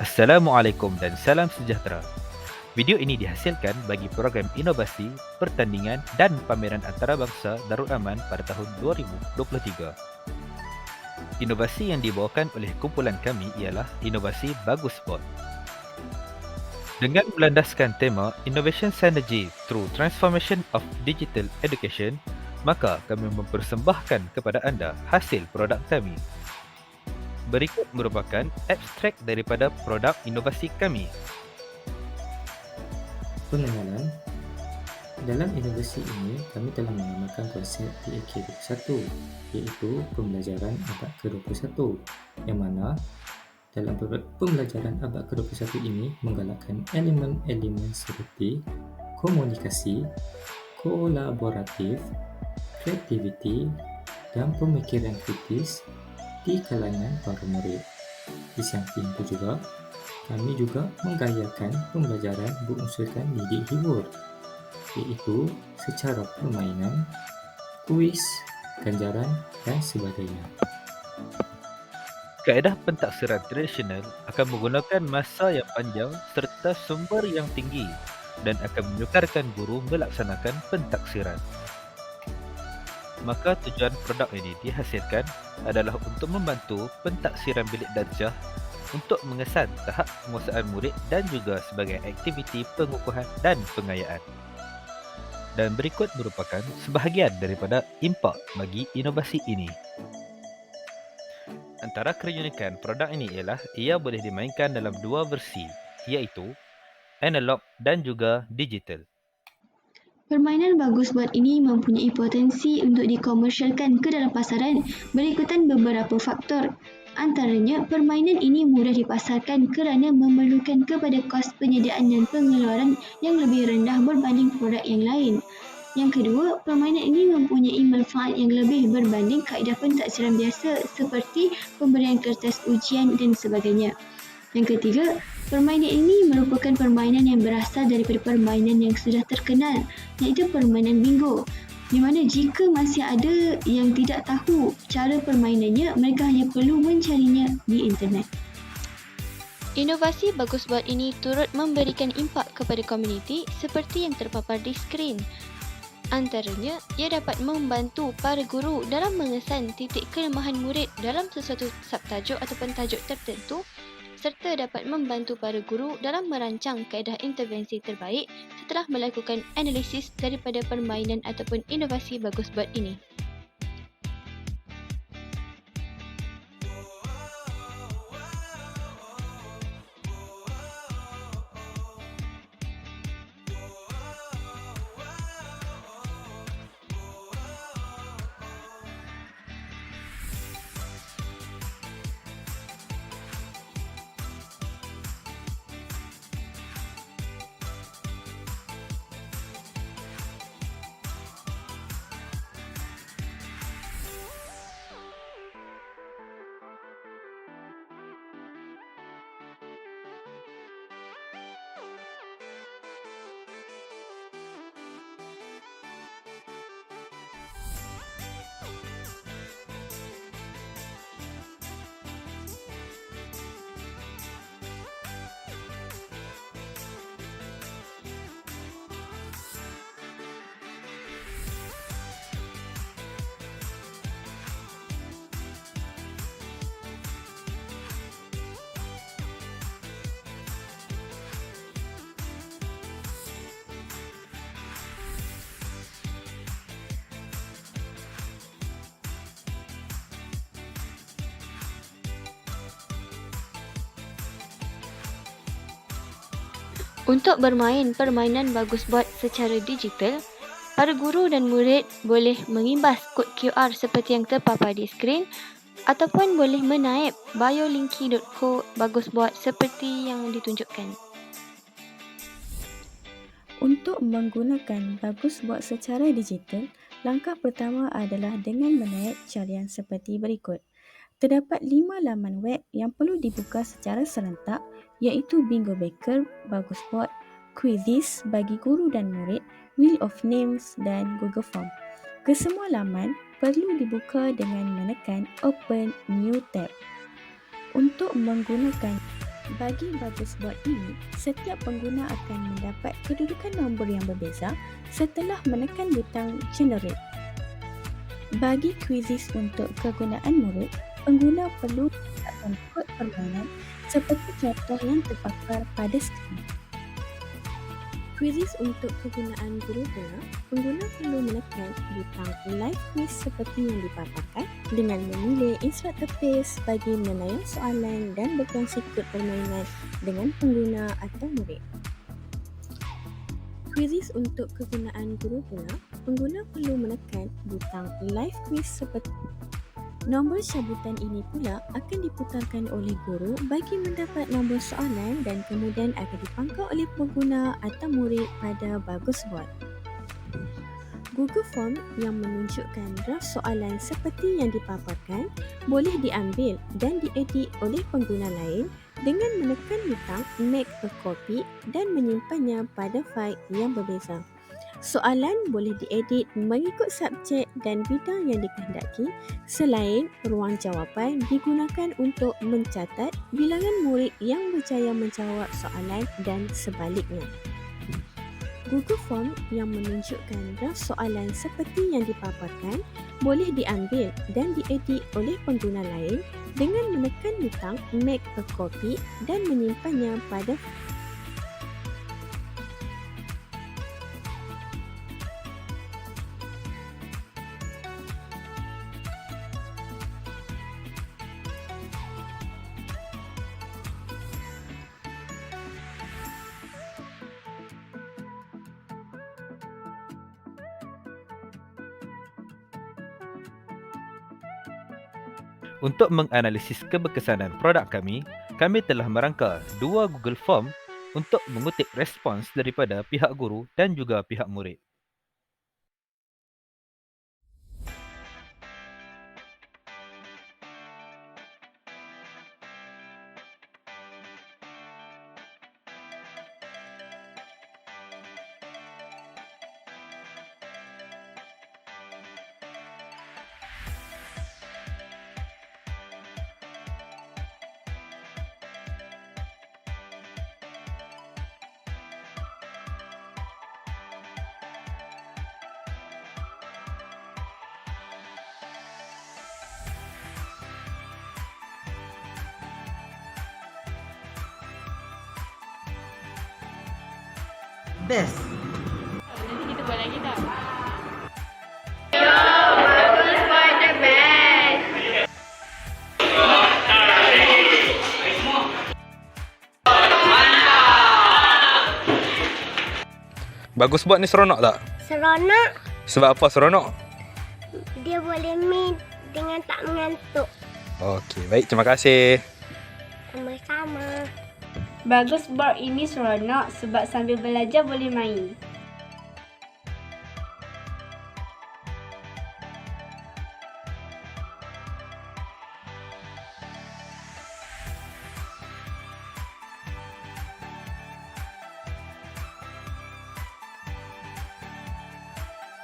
Assalamualaikum dan salam sejahtera. Video ini dihasilkan bagi program inovasi, pertandingan dan pameran antarabangsa Darul Aman pada tahun 2023. Inovasi yang dibawakan oleh kumpulan kami ialah Inovasi Bagus Sport. Dengan berlandaskan tema Innovation Synergy through Transformation of Digital Education, maka kami mempersembahkan kepada anda hasil produk kami. Berikut merupakan abstrak daripada produk inovasi kami. Pengenalan. Dalam inovasi ini, kami telah menamakan konsep PAK21, iaitu Pembelajaran Abad ke-21, yang mana dalam pembelajaran abad ke-21 ini menggalakkan elemen-elemen seperti komunikasi, kolaboratif, kreativiti dan pemikiran kritis di kalangan para murid. Di samping itu juga, kami juga menggayakan pembelajaran berunsurkan didik hibur, iaitu secara permainan, kuis, ganjaran dan sebagainya. Kaedah pentaksiran tradisional akan menggunakan masa yang panjang serta sumber yang tinggi dan akan menyukarkan guru melaksanakan pentaksiran. Maka tujuan produk ini dihasilkan adalah untuk membantu pentaksiran bilik darjah untuk mengesan tahap penguasaan murid dan juga sebagai aktiviti pengukuhan dan pengayaan. Dan berikut merupakan sebahagian daripada impak bagi inovasi ini. Antara keunikan produk ini ialah ia boleh dimainkan dalam dua versi, iaitu analog dan juga digital. Permainan bagus buat ini mempunyai potensi untuk dikomersialkan ke dalam pasaran berikutan beberapa faktor. Antaranya, permainan ini mudah dipasarkan kerana memerlukan kepada kos penyediaan dan pengeluaran yang lebih rendah berbanding produk yang lain. Yang kedua, permainan ini mempunyai manfaat yang lebih berbanding kaedah pentaksiran biasa seperti pemberian kertas ujian dan sebagainya. Yang ketiga, permainan ini merupakan permainan yang berasal daripada permainan yang sudah terkenal, iaitu permainan bingo, di mana jika masih ada yang tidak tahu cara permainannya, mereka hanya perlu mencarinya di internet. Inovasi Bagus Buat ini turut memberikan impak kepada komuniti seperti yang terpapar di skrin. Antaranya, ia dapat membantu para guru dalam mengesan titik kelemahan murid dalam sesuatu subtajuk ataupun tajuk tertentu, serta dapat membantu para guru dalam merancang kaedah intervensi terbaik setelah melakukan analisis daripada permainan ataupun inovasi Bagus Buat ini. Untuk bermain permainan Bagus Buat secara digital, para guru dan murid boleh mengimbas kod QR seperti yang terpapar di skrin ataupun boleh menaip biolinky.co Bagus Buat seperti yang ditunjukkan. Untuk menggunakan Bagus Buat secara digital, langkah pertama adalah dengan menaip carian seperti berikut. Terdapat 5 laman web yang perlu dibuka secara serentak, iaitu Bingo Baker, Bagus Buat, Quizizz bagi guru dan murid, Wheel of Names dan Google Form. Kesemua laman perlu dibuka dengan menekan Open New Tab. Untuk menggunakan Bagi bagus bot ini, setiap pengguna akan mendapat kedudukan nombor yang berbeza setelah menekan butang generate. Bagi kuisis untuk kegunaan murid, pengguna perlu meletakkan kod permainan seperti contoh yang terpapar pada skrin. Kuisis untuk kegunaan guru pula, pengguna perlu menekan butang live quiz seperti yang dipaparkan dengan memilih instructor pace bagi menayan soalan dan berkongsi kod permainan dengan pengguna atau murid. Kuisis untuk kegunaan guru pula, pengguna perlu menekan butang live quiz seperti nombor cabutan ini pula akan diputarkan oleh guru bagi mendapat nombor soalan dan kemudian akan dipangkal oleh pengguna atau murid pada bagus bot. Google Form yang menunjukkan draft soalan seperti yang dipaparkan boleh diambil dan diedit oleh pengguna lain dengan menekan butang Make a Copy dan menyimpannya pada fail yang berbeza. Soalan boleh diedit mengikut subjek dan bidang yang dikehendaki, selain ruang jawapan digunakan untuk mencatat bilangan murid yang berjaya menjawab soalan dan sebaliknya. Google Form yang menunjukkan draft soalan seperti yang dipaparkan boleh diambil dan diedit oleh pengguna lain dengan menekan butang Make a Copy dan menyimpannya pada Untuk menganalisis keberkesanan produk kami telah merangka 2 Google Form untuk mengutip respons daripada pihak guru dan juga pihak murid. Best. Nanti kita buat lagi tak? Bagus buat ni seronok tak? Seronok, Sebab apa seronok? dia boleh main dengan tak mengantuk. Okey, baik. Terima kasih. Sama-sama. Bagus board ini seronok sebab sambil belajar boleh main.